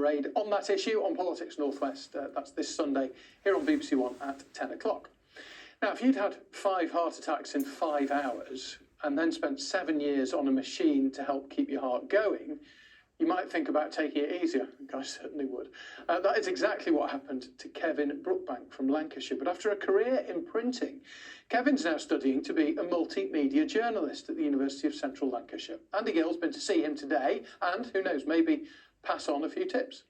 parade on that issue on Politics Northwest. That's this Sunday here on BBC One at 10 o'clock. Now, if you'd had 5 heart attacks in 5 hours and then spent 7 years on a machine to help keep your heart going, you might think about taking it easier. I certainly would. That is exactly what happened to Kevin Brookbank from Lancashire. But after a career in printing, Kevin's now studying to be a multimedia journalist at the University of Central Lancashire. Andy Gill's been to see him today and, who knows, maybe pass on a few tips.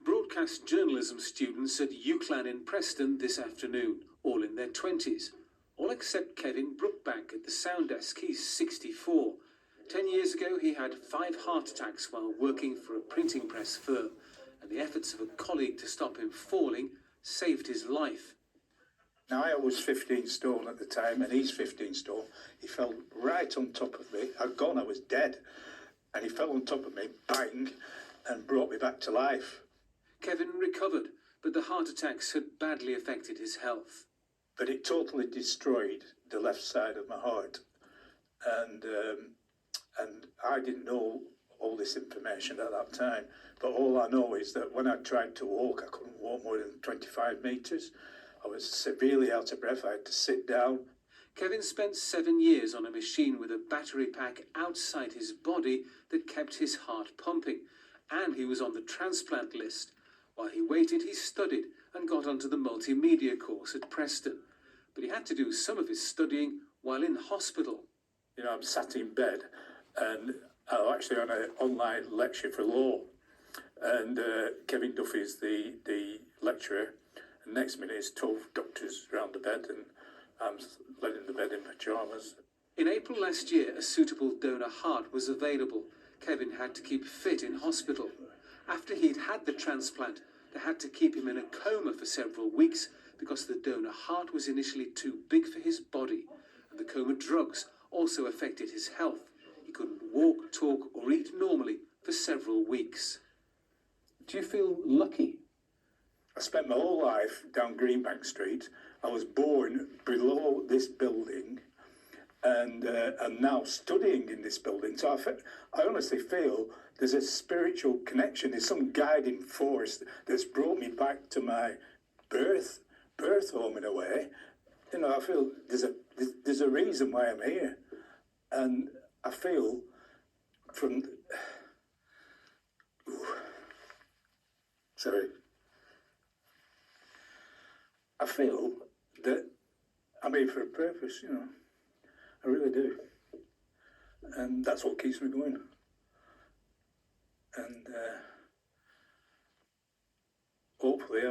Broadcast journalism students at UCLan in Preston this afternoon, all in their 20s. All except Kevin Brookbank at the sound desk. He's 64. 10 years ago, he had 5 heart attacks while working for a printing press firm, and the efforts of a colleague to stop him falling saved his life. Now, I was 15 stone at the time, and he's 15 stone. He fell right on top of me. I'd gone, I was dead. And he fell on top of me, bang, and brought me back to life. Kevin recovered, but the heart attacks had badly affected his health. But it totally destroyed the left side of my heart. And I didn't know all this information at that time. But all I know is that when I tried to walk, I couldn't walk more than 25 metres. I was severely out of breath. I had to sit down. Kevin spent 7 years on a machine with a battery pack outside his body that kept his heart pumping. And he was on the transplant list. While he waited, he studied and got onto the multimedia course at Preston. But he had to do some of his studying while in hospital. You know, I'm sat in bed and I'm actually on an online lecture for law. And Kevin Duffy's the lecturer. And next minute is 12 doctors around the bed and I'm laid in the bed in pyjamas. In April last year, a suitable donor heart was available. Kevin had to keep fit in hospital. After he'd had the transplant, they had to keep him in a coma for several weeks because the donor heart was initially too big for his body. And the coma drugs also affected his health. He couldn't walk, talk or eat normally for several weeks. Do you feel lucky? I spent my whole life down Greenbank Street. I was born below this building and I'm now studying in this building. So I honestly feel there's a spiritual connection. There's some guiding force that's brought me back to my birth home in a way. You know, I feel there's a reason why I'm here. And I feel from... I feel that I'm here for a purpose, you know. I really do. And that's what keeps me going. And hopefully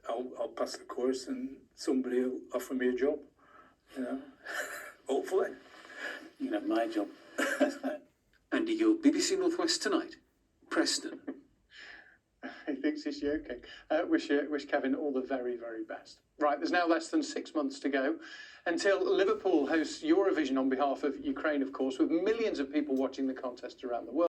I'll pass the course and somebody will offer me a job, you know. Hopefully. You can have my job. Andy Gill, BBC Northwest Tonight, Preston. He thinks he's joking. Wish Kevin all the very, very best. Right, there's now less than 6 months to go until Liverpool hosts Eurovision on behalf of Ukraine, of course, with millions of people watching the contest around the world.